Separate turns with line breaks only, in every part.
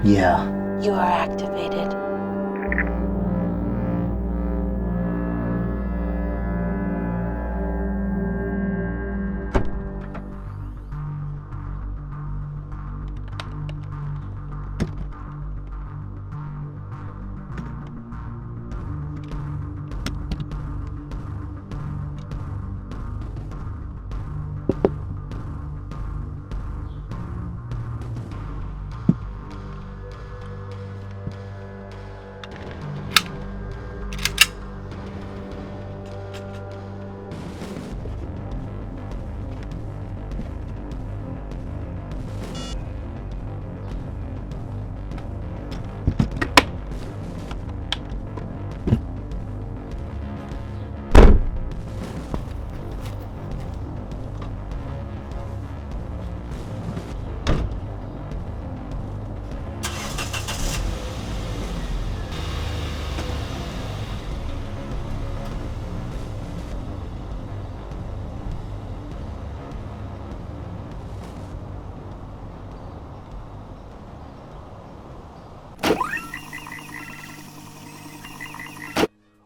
Yeah.
You are activated.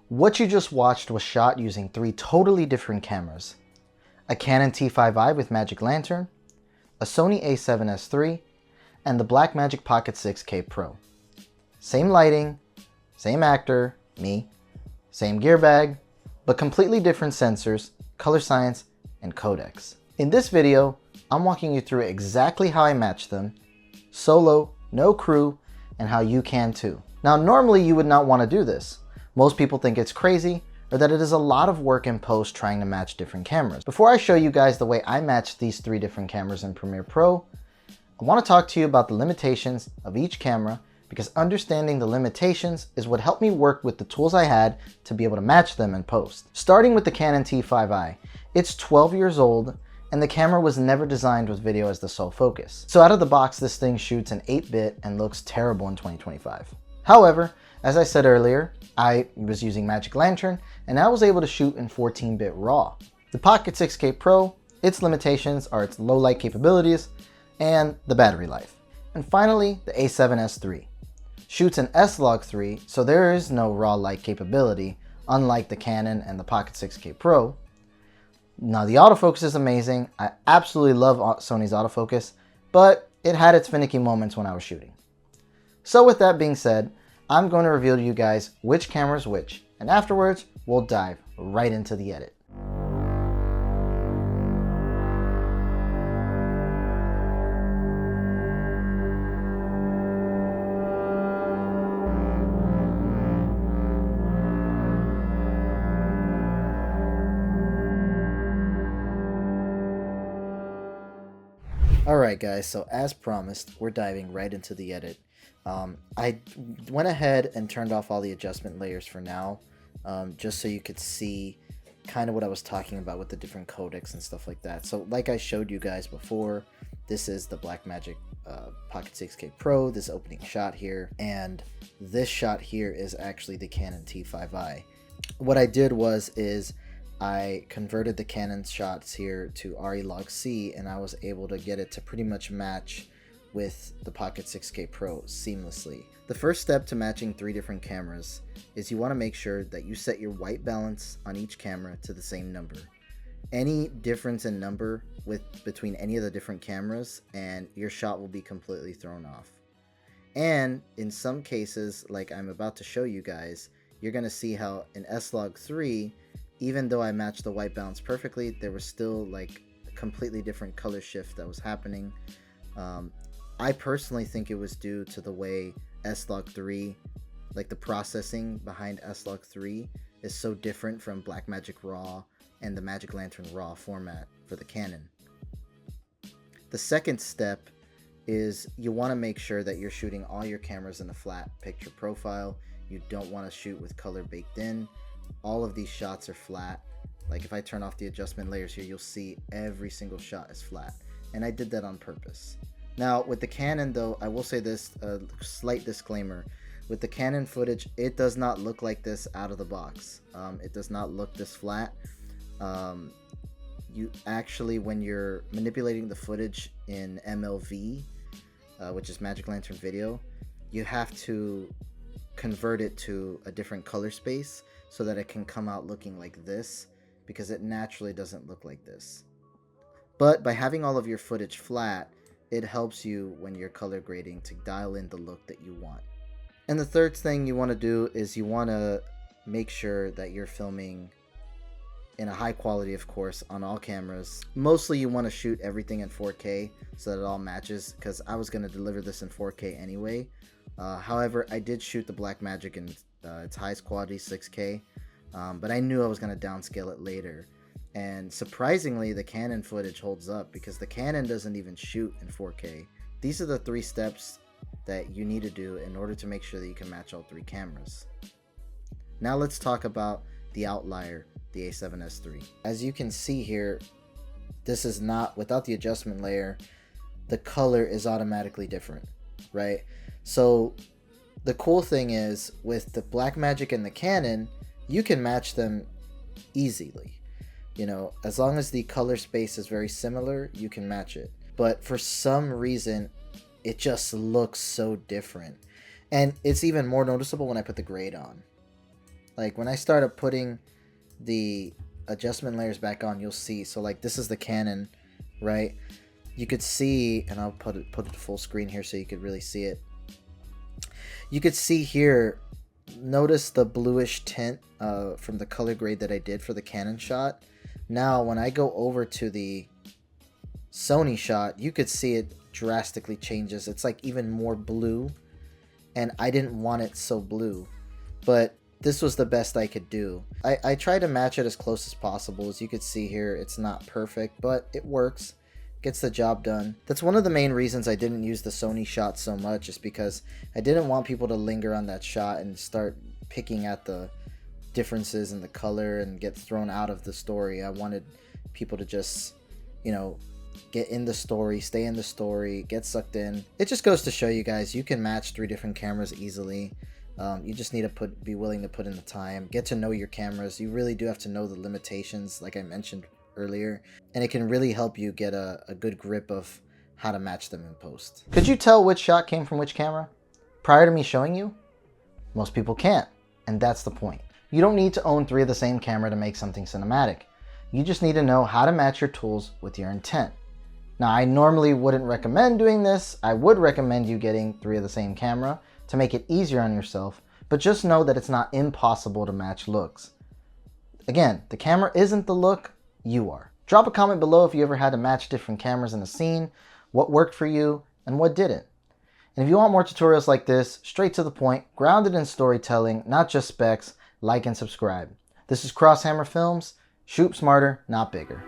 What you just watched was shot using 3 totally different cameras. A Canon T5i with Magic Lantern, a Sony a7S III, and the Blackmagic Pocket 6K Pro. Same lighting, same actor, me, same gear bag, but completely different sensors, color science, and codecs. In this video, I'm walking you through exactly how I match them, solo, no crew, and how you can too. Now normally you would not want to do this. Most people think it's crazy or that it is a lot of work in post trying to match different cameras. Before I show you guys the way I match these 3 different cameras in Premiere Pro, I want to talk to you about the limitations of each camera, because understanding the limitations is what helped me work with the tools I had to be able to match them in post. Starting with the Canon T5i, it's 12 years old and the camera was never designed with video as the sole focus. So out of the box, this thing shoots in 8-bit and looks terrible in 2025. However, as I said earlier, I was using Magic Lantern and I was able to shoot in 14-bit RAW. The Pocket 6K Pro, its limitations are its low light capabilities and the battery life. And finally, the a7S III. Shoots in S-Log3, so there is no RAW light capability, unlike the Canon and the Pocket 6K Pro. Now the autofocus is amazing. I absolutely love Sony's autofocus, but it had its finicky moments when I was shooting. So with that being said, I'm going to reveal to you guys which camera is which, and afterwards, we'll dive right into the edit. Alright guys, so as promised, we're diving right into the edit. I went ahead and turned off all the adjustment layers for now, just so you could see kind of what I was talking about with the different codecs and stuff like that. So like I showed you guys before, this is the Blackmagic Pocket 6K Pro, this opening shot here, and this shot here is actually the Canon T5i. What I did was I converted the Canon shots here to RE Log C, and I was able to get it to pretty much match with the Pocket 6K Pro seamlessly. The first step to matching 3 different cameras is you want to make sure that you set your white balance on each camera to the same number. Any difference in number between any of the different cameras and your shot will be completely thrown off. And in some cases, like I'm about to show you guys, you're going to see how in S-Log3, even though I matched the white balance perfectly, there was still like a completely different color shift that was happening. I personally think it was due to the way S-Log3, like the processing behind S-Log3 is so different from Blackmagic RAW and the Magic Lantern RAW format for the Canon. The second step is you want to make sure that you're shooting all your cameras in a flat picture profile. You don't want to shoot with color baked in. All of these shots are flat. Like if I turn off the adjustment layers here, you'll see every single shot is flat. And I did that on purpose. Now with the Canon though, I will say this, slight disclaimer. With the Canon footage, it does not look like this out of the box. It does not look this flat. You actually, when you're manipulating the footage in MLV, which is Magic Lantern Video, you have to convert it to a different color space so that it can come out looking like this, because it naturally doesn't look like this. But by having all of your footage flat, it helps you when you're color grading to dial in the look that you want. And the third thing you want to do is you want to make sure that you're filming in a high quality, of course, on all cameras. Mostly you want to shoot everything in 4K so that it all matches, because I was going to deliver this in 4K anyway. However, I did shoot the Blackmagic in its highest quality, 6K, but I knew I was going to downscale it later. And surprisingly, the Canon footage holds up, because the Canon doesn't even shoot in 4K. These are the 3 steps that you need to do in order to make sure that you can match all 3 cameras. Now let's talk about the outlier, the A7S III. As you can see here, this is not, without the adjustment layer, the color is automatically different, right? So the cool thing is, with the Blackmagic and the Canon, you can match them easily. You know, as long as the color space is very similar, you can match it. But for some reason, it just looks so different. And it's even more noticeable when I put the grade on. Like when I started putting the adjustment layers back on, you'll see. So like this is the Canon, right? You could see, and I'll put it to full screen here so you could really see it. You could see here, notice the bluish tint from the color grade that I did for the Canon shot. Now when I go over to the Sony shot, you could see it drastically changes. It's like even more blue, and I didn't want it so blue, but this was the best I could do. I tried to match it as close as possible. As you could see here, it's not perfect, but it works. Gets the job done. That's one of the main reasons I didn't use the Sony shot so much, is because I didn't want people to linger on that shot and start picking at the differences in the color and get thrown out of the story. I wanted people to just, you know, get in the story, stay in the story, get sucked in. It just goes to show you guys, you can match 3 different cameras easily. You just need to be willing to put in the time, get to know your cameras. You really do have to know the limitations, like I mentioned earlier, and it can really help you get a good grip of how to match them in post. Could you tell which shot came from which camera prior to me showing you? Most people can't, and that's the point. You don't need to own 3 of the same camera to make something cinematic. You just need to know how to match your tools with your intent. Now, I normally wouldn't recommend doing this. I would recommend you getting 3 of the same camera to make it easier on yourself, but just know that it's not impossible to match looks. Again, the camera isn't the look, you are. Drop a comment below if you ever had to match different cameras in a scene, what worked for you, and what didn't. And if you want more tutorials like this, straight to the point, grounded in storytelling, not just specs, like and subscribe. This is Crosshammer Films. Shoot smarter, not bigger.